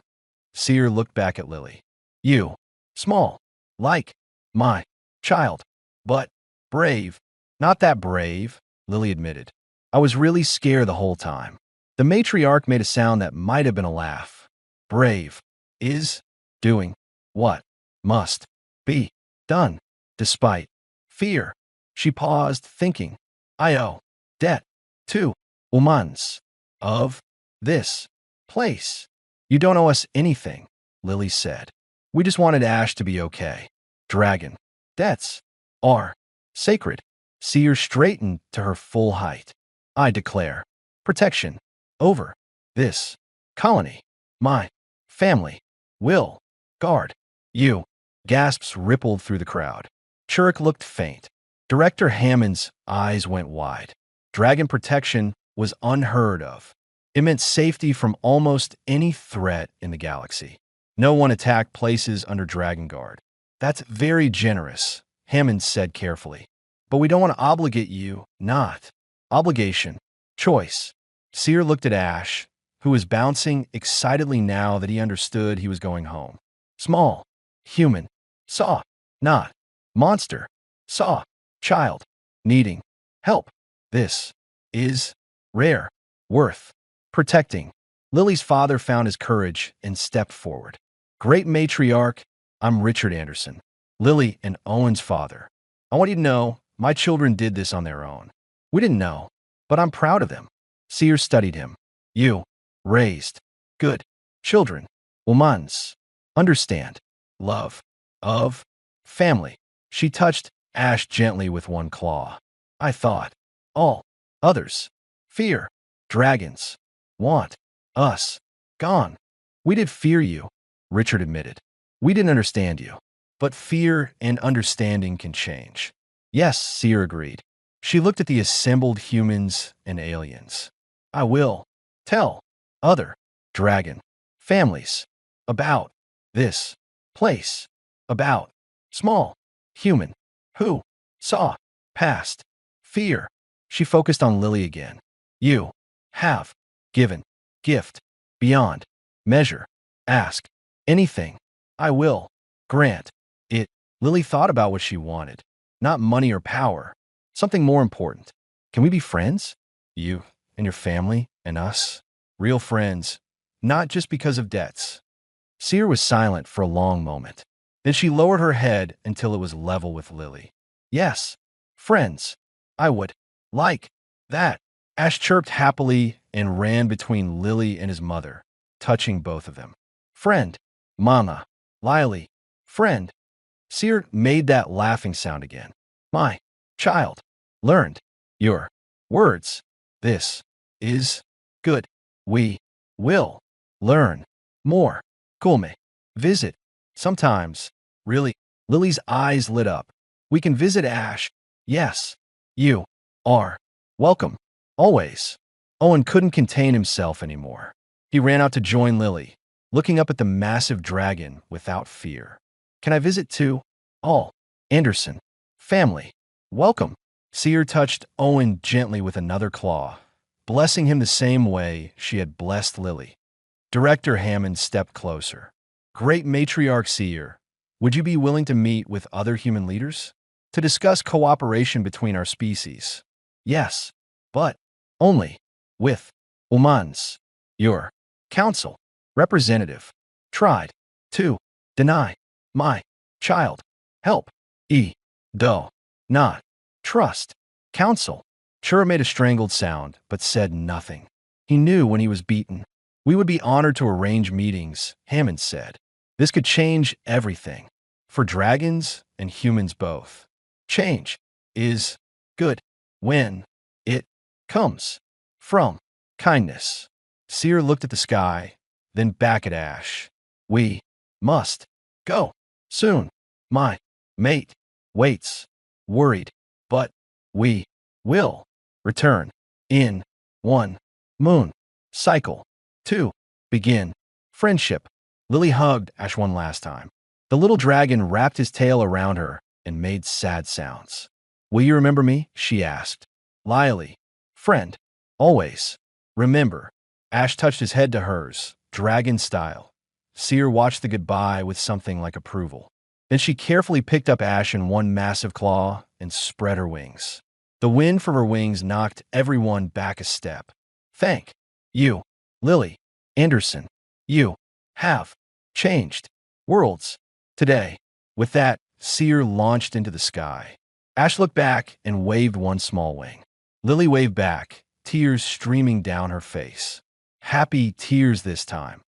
Seer looked back at Lily. You, small, like my child, but brave. Not that brave, Lily admitted. I was really scared the whole time. The matriarch made a sound that might have been a laugh. Brave is doing what must be done, despite fear. She paused, thinking, I owe debt to humans of this place. You don't owe us anything, Lily said. We just wanted Ash to be okay. Dragon debts are sacred. Seer straightened to her full height. I declare protection over this colony. My family will guard you. Gasps rippled through the crowd. Shurik looked faint. Director Hammond's eyes went wide. Dragon protection was unheard of. It meant safety from almost any threat in the galaxy. No one attacked places under Dragon Guard. That's very generous, Hammond said carefully. But we don't want to obligate you, not. Obligation. Choice. Seer looked at Ash, who was bouncing excitedly now that he understood he was going home. Small. Human. Saw. Not. Monster. Saw. Child. Needing. Help. This. Is. Rare. Worth. Protecting. Lily's father found his courage and stepped forward. Great Matriarch, I'm Richard Anderson. Lily and Owen's father. I want you to know, my children did this on their own. We didn't know, but I'm proud of them. Seer studied him. You raised good children. Humans. Understand. Love. Of. Family. She touched Ash gently with one claw. I thought. All. Others. Fear. Dragons. Want. Us. Gone. We did fear you, Richard admitted. We didn't understand you. But fear and understanding can change. Yes, Seer agreed. She looked at the assembled humans and aliens. I will tell other dragon families about this place, about small human who saw past fear. She focused on Lily again. You have given gift beyond measure. Ask anything. I will grant it. Lily thought about what she wanted. Not money or power. Something more important. Can we be friends? You and your family and us? Real friends. Not just because of debts. Seer was silent for a long moment. Then she lowered her head until it was level with Lily. Yes, friends. I would like that. Ash chirped happily and ran between Lily and his mother, touching both of them. Friend. Mama. Lily. Friend. Seer made that laughing sound again. My child learned your words. This is good. We will learn more. Kulme. Visit. Sometimes. Really. Lily's eyes lit up. We can visit Ash. Yes. You are welcome. Always. Owen couldn't contain himself anymore. He ran out to join Lily, looking up at the massive dragon without fear. Can I visit too? All. Anderson. Family. Welcome. Seer touched Owen gently with another claw, blessing him the same way she had blessed Lily. Director Hammond stepped closer. Great Matriarch Seer, would you be willing to meet with other human leaders? To discuss cooperation between our species? Yes, but only with humans. Your council representative tried to deny my child help. Do not trust. Council. Chura made a strangled sound, but said nothing. He knew when he was beaten. We would be honored to arrange meetings, Hammond said. This could change everything. For dragons and humans both. Change is good when it comes from kindness. Seer looked at the sky, then back at Ash. We must go soon. My mate waits, worried, but we will return in one moon cycle to begin friendship. Lily hugged Ash one last time. The little dragon wrapped his tail around her and made sad sounds. Will you remember me? She asked. Lily, friend, always. Remember. Ash touched his head to hers, dragon style. Seer watched the goodbye with something like approval. Then she carefully picked up Ash in one massive claw and spread her wings. The wind from her wings knocked everyone back a step. Thank you, Lily Anderson. You have changed worlds today. With that, Seer launched into the sky. Ash looked back and waved one small wing. Lily waved back, tears streaming down her face. Happy tears this time.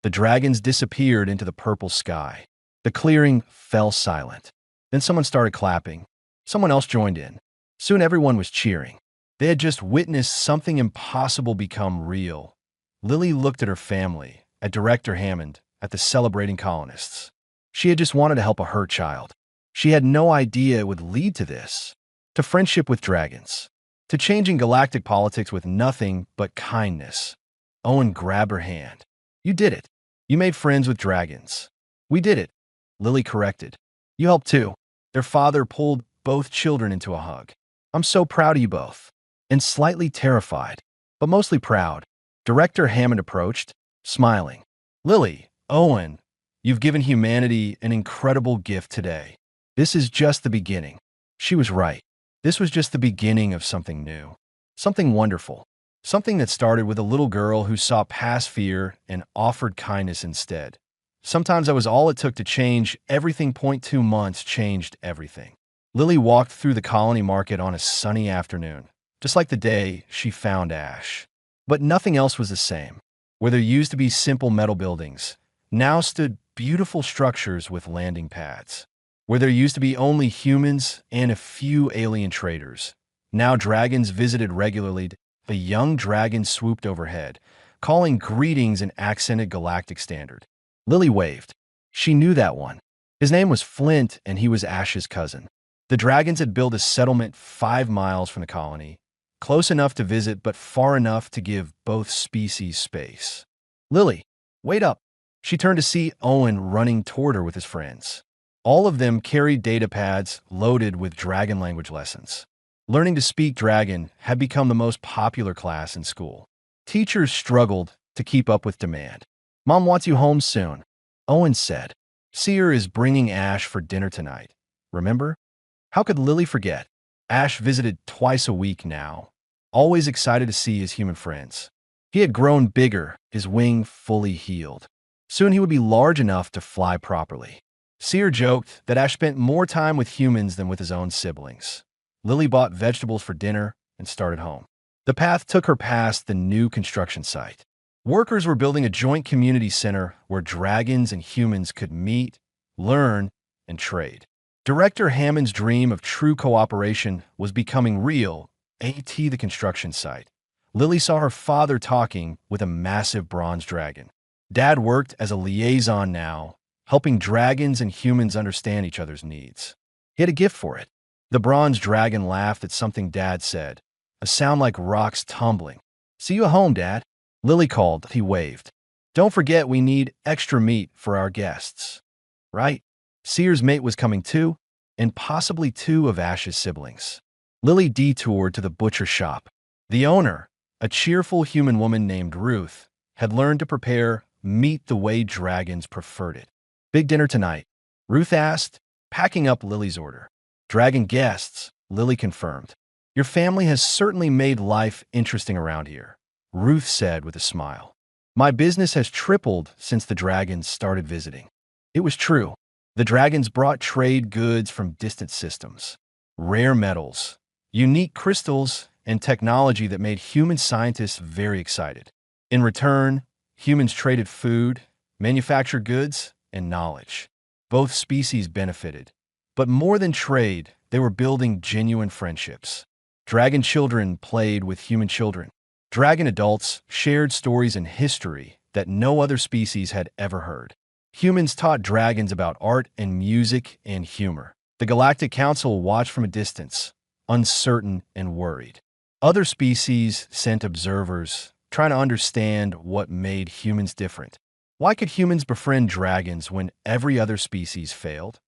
The dragons disappeared into the purple sky. The clearing fell silent. Then someone started clapping. Someone else joined in. Soon everyone was cheering. They had just witnessed something impossible become real. Lily looked at her family, at Director Hammond, at the celebrating colonists. She had just wanted to help a hurt child. She had no idea it would lead to this. To friendship with dragons. To changing galactic politics with nothing but kindness. Owen grabbed her hand. You did it. You made friends with dragons. We did it. Lily corrected. You helped too. Their father pulled both children into a hug. I'm so proud of you both. And slightly terrified, but mostly proud. Director Hammond approached, smiling. Lily, Owen, you've given humanity an incredible gift today. This is just the beginning. She was right. This was just the beginning of something new. Something wonderful. Something that started with a little girl who saw past fear and offered kindness instead. Sometimes that was all it took to change everything. 2 months changed everything. Lily walked through the colony market on a sunny afternoon, just like the day she found Ash. But nothing else was the same. Where there used to be simple metal buildings, now stood beautiful structures with landing pads. Where there used to be only humans and a few alien traders, now dragons visited regularly. The young dragon swooped overhead, calling greetings in accented galactic standard. Lily waved. She knew that one. His name was Flint, and he was Ash's cousin. The dragons had built a settlement 5 miles from the colony, close enough to visit but far enough to give both species space. Lily, wait up. She turned to see Owen running toward her with his friends. All of them carried data pads loaded with dragon language lessons. Learning to speak dragon had become the most popular class in school. Teachers struggled to keep up with demand. Mom wants you home soon, Owen said. Seer is bringing Ash for dinner tonight. Remember? How could Lily forget? Ash visited twice a week now, always excited to see his human friends. He had grown bigger, his wing fully healed. Soon he would be large enough to fly properly. Seer joked that Ash spent more time with humans than with his own siblings. Lily bought vegetables for dinner and started home. The path took her past the new construction site. Workers were building a joint community center where dragons and humans could meet, learn, and trade. Director Hammond's dream of true cooperation was becoming real. The construction site. Lily saw her father talking with a massive bronze dragon. Dad worked as a liaison now, helping dragons and humans understand each other's needs. He had a gift for it. The bronze dragon laughed at something Dad said, a sound like rocks tumbling. "See you at home, Dad," Lily called. He waved. "Don't forget we need extra meat for our guests." Right? Seer's mate was coming too, and possibly two of Ash's siblings. Lily detoured to the butcher shop. The owner, a cheerful human woman named Ruth, had learned to prepare meat the way dragons preferred it. "Big dinner tonight?" Ruth asked, packing up Lily's order. "Dragon guests," Lily confirmed. "Your family has certainly made life interesting around here," Ruth said with a smile. "My business has tripled since the dragons started visiting." It was true. The dragons brought trade goods from distant systems, rare metals, unique crystals, and technology that made human scientists very excited. In return, humans traded food, manufactured goods, and knowledge. Both species benefited. But more than trade, they were building genuine friendships. Dragon children played with human children. Dragon adults shared stories and history that no other species had ever heard. Humans taught dragons about art and music and humor. The Galactic Council watched from a distance, uncertain and worried. Other species sent observers, trying to understand what made humans different. Why could humans befriend dragons when every other species failed?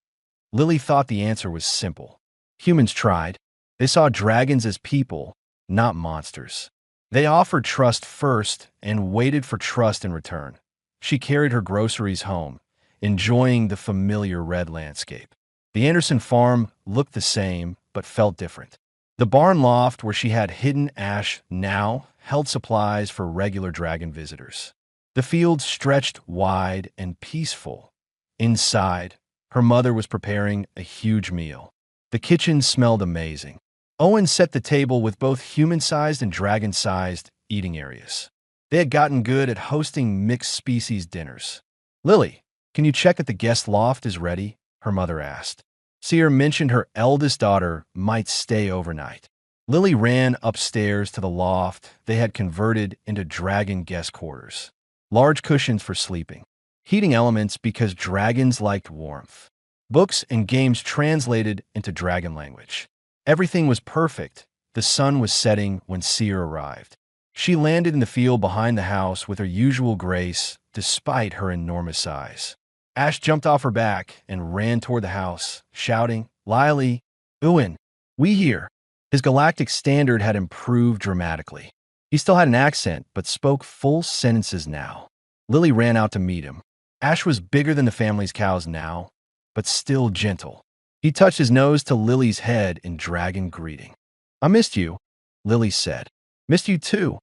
Lily thought the answer was simple. Humans tried. They saw dragons as people, not monsters. They offered trust first and waited for trust in return. She carried her groceries home, enjoying the familiar red landscape. The Anderson farm looked the same, but felt different. The barn loft where she had hidden Ash now held supplies for regular dragon visitors. The field stretched wide and peaceful. Inside, her mother was preparing a huge meal. The kitchen smelled amazing. Owen set the table with both human-sized and dragon-sized eating areas. They had gotten good at hosting mixed-species dinners. "Lily, can you check that the guest loft is ready?" her mother asked. Seer mentioned her eldest daughter might stay overnight. Lily ran upstairs to the loft they had converted into dragon guest quarters. Large cushions for sleeping. Heating elements because dragons liked warmth. Books and games translated into dragon language. Everything was perfect. The sun was setting when Seer arrived. She landed in the field behind the house with her usual grace, despite her enormous size. Ash jumped off her back and ran toward the house, shouting, "Lily, Ewan, we here." His galactic standard had improved dramatically. He still had an accent, but spoke full sentences now. Lily ran out to meet him. Ash was bigger than the family's cows now, but still gentle. He touched his nose to Lily's head in dragon greeting. "I missed you," Lily said. "Missed you too,"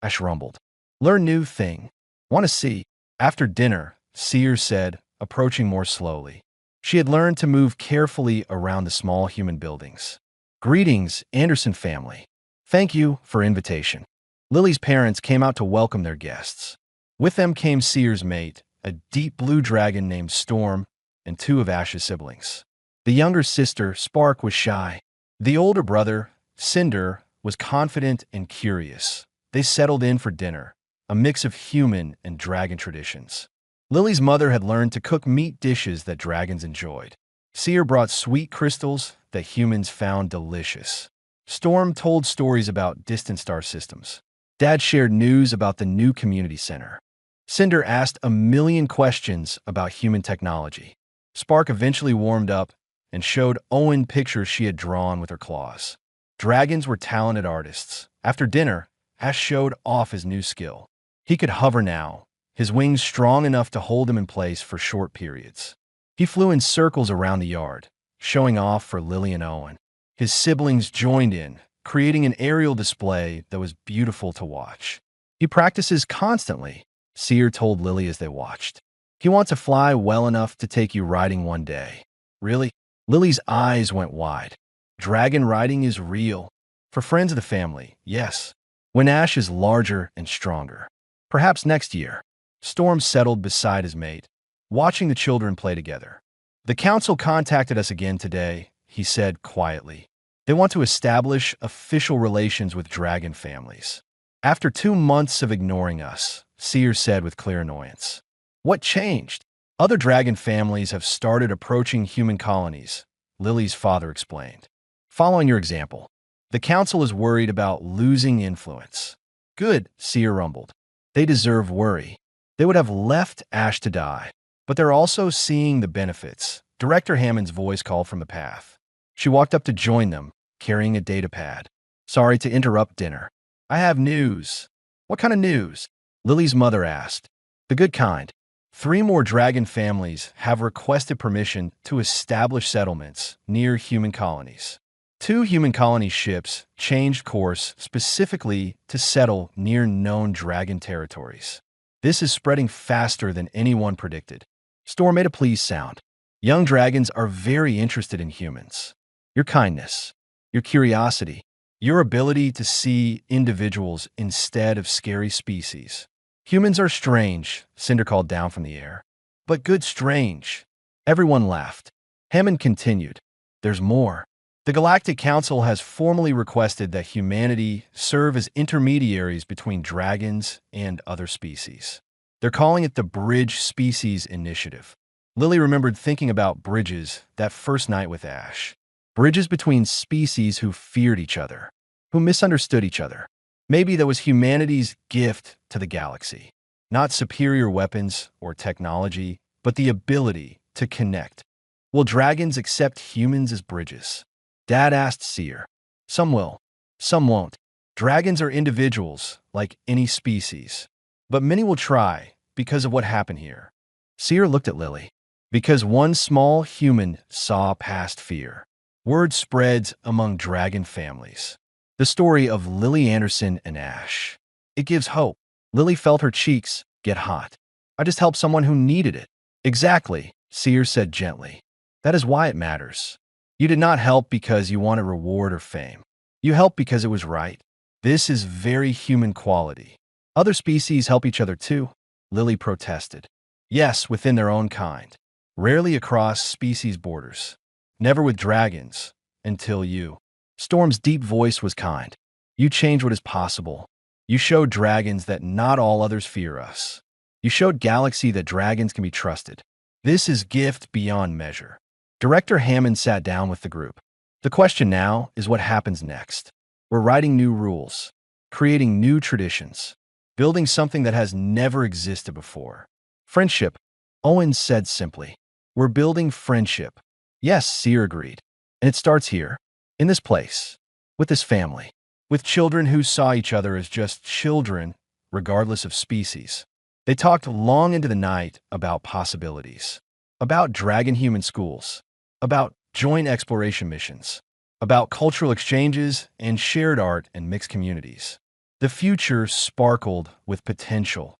Ash rumbled. "Learn new thing. Want to see." After dinner, Seer said, approaching more slowly. She had learned to move carefully around the small human buildings. "Greetings, Anderson family. Thank you for invitation." Lily's parents came out to welcome their guests. With them came Seer's mate, a deep blue dragon named Storm, and two of Ash's siblings. The younger sister, Spark, was shy. The older brother, Cinder, was confident and curious. They settled in for dinner, a mix of human and dragon traditions. Lily's mother had learned to cook meat dishes that dragons enjoyed. Seer brought sweet crystals that humans found delicious. Storm told stories about distant star systems. Dad shared news about the new community center. Cinder asked a million questions about human technology. Spark eventually warmed up and showed Owen pictures she had drawn with her claws. Dragons were talented artists. After dinner, Ash showed off his new skill. He could hover now, his wings strong enough to hold him in place for short periods. He flew in circles around the yard, showing off for Lily and Owen. His siblings joined in, creating an aerial display that was beautiful to watch. "He practices constantly," Seer told Lily as they watched. "He wants to fly well enough to take you riding one day." "Really?" Lily's eyes went wide. "Dragon riding is real. For friends of the family, yes. When Ash is larger and stronger. Perhaps next year." Storm settled beside his mate, watching the children play together. "The council contacted us again today," he said quietly. "They want to establish official relations with dragon families." "After 2 months of ignoring us," Seer said with clear annoyance. "What changed?" Other dragon families have started approaching human colonies, Lily's father explained. Following your example, the council is worried about losing influence. Good, Seer rumbled. They deserve worry. They would have left Ash to die, but they're also seeing the benefits. Director Hammond's voice called from the path. She walked up to join them, carrying a datapad. Sorry to interrupt dinner. I have news. What kind of news? Lily's mother asked. The good kind. 3 more dragon families have requested permission to establish settlements near human colonies. 2 human colony ships changed course specifically to settle near known dragon territories. This is spreading faster than anyone predicted. Storm made a pleased sound. Young dragons are very interested in humans. Your kindness, your curiosity, your ability to see individuals instead of scary species. Humans are strange, Cinder called down from the air. But good strange. Everyone laughed. Hammond continued. There's more. The Galactic Council has formally requested that humanity serve as intermediaries between dragons and other species. They're calling it the Bridge Species Initiative. Lily remembered thinking about bridges that first night with Ash. Bridges between species who feared each other, who misunderstood each other. Maybe that was humanity's gift to the galaxy. Not superior weapons or technology, but the ability to connect. Will dragons accept humans as bridges? Dad asked Seer. Some will, some won't. Dragons are individuals, like any species. But many will try, because of what happened here. Seer looked at Lily. Because one small human saw past fear. Word spreads among dragon families. The story of Lily Anderson and Ash. It gives hope. Lily felt her cheeks get hot. I just helped someone who needed it. Exactly, Seer said gently. That is why it matters. You did not help because you wanted reward or fame. You helped because it was right. This is very human quality. Other species help each other too, Lily protested. Yes, within their own kind. Rarely across species borders. Never with dragons. Until you. Storm's deep voice was kind. You changed what is possible. You showed dragons that not all others fear us. You showed Galaxy that dragons can be trusted. This is gift beyond measure. Director Hammond sat down with the group. The question now is what happens next. We're writing new rules, creating new traditions, building something that has never existed before. Friendship, Owen said simply. We're building friendship. Yes, Seer agreed. And it starts here, in this place, with this family, with children who saw each other as just children, regardless of species. They talked long into the night about possibilities, about dragon-human schools, about joint exploration missions, about cultural exchanges and shared art and mixed communities. The future sparkled with potential.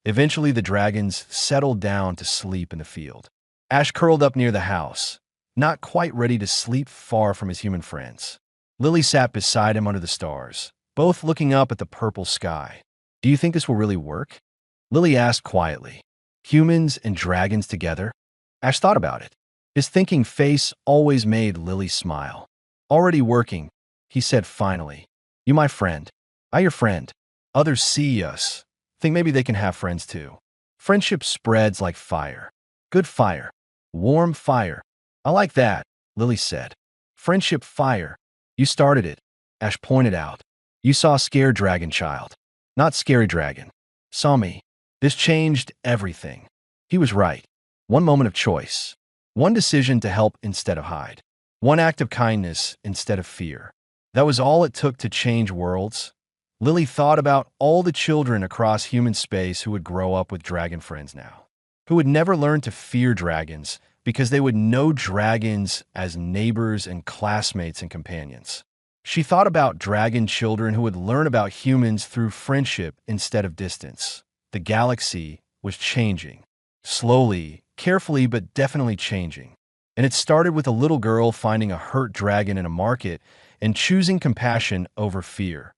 Eventually, the dragons settled down to sleep in the field. Ash curled up near the house, not quite ready to sleep far from his human friends. Lily sat beside him under the stars, both looking up at the purple sky. Do you think this will really work? Lily asked quietly. Humans and dragons together? Ash thought about it. His thinking face always made Lily smile. Already working, he said finally. You my friend. I your friend. Others see us. Think maybe they can have friends too. Friendship spreads like fire. Good fire. Warm fire. I like that, Lily said. Friendship fire. You started it, Ash pointed out. You saw scared dragon child. Not scary dragon. Saw me. This changed everything. He was right. One moment of choice. One decision to help instead of hide. One act of kindness instead of fear. That was all it took to change worlds. Lily thought about all the children across human space who would grow up with dragon friends now, who would never learn to fear dragons because they would know dragons as neighbors and classmates and companions. She thought about dragon children who would learn about humans through friendship instead of distance. The galaxy was changing. Slowly, carefully, but definitely changing. And it started with a little girl finding a hurt dragon in a market and choosing compassion over fear.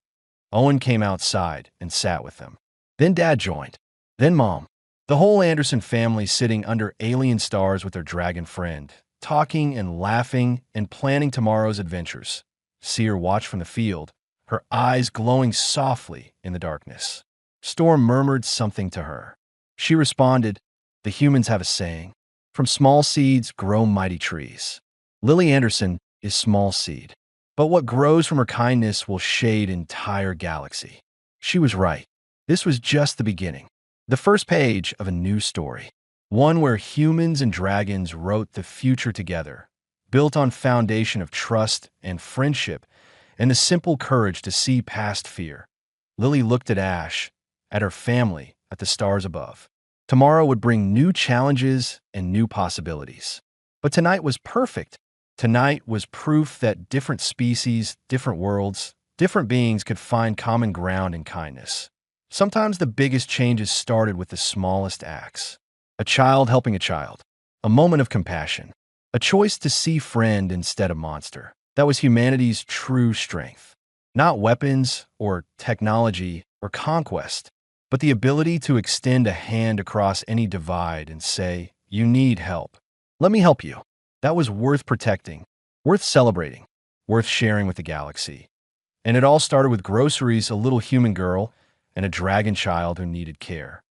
Owen came outside and sat with them. Then Dad joined. Then Mom. The whole Anderson family sitting under alien stars with their dragon friend, talking and laughing and planning tomorrow's adventures. Seer watched from the field, her eyes glowing softly in the darkness. Storm murmured something to her. She responded, The humans have a saying, from small seeds grow mighty trees. Lily Anderson is small seed, but what grows from her kindness will shade entire galaxy. She was right. This was just the beginning. The first page of a new story. One where humans and dragons wrote the future together, built on foundation of trust and friendship and the simple courage to see past fear. Lily looked at Ash, at her family, at the stars above. Tomorrow would bring new challenges and new possibilities. But tonight was perfect. Tonight was proof that different species, different worlds, different beings could find common ground in kindness. Sometimes the biggest changes started with the smallest acts. A child helping a child. A moment of compassion. A choice to see friend instead of monster. That was humanity's true strength. Not weapons or technology or conquest, but the ability to extend a hand across any divide and say, "You need help. Let me help you." That was worth protecting, worth celebrating, worth sharing with the galaxy. And it all started with groceries, a little human girl, and a dragon child who needed care.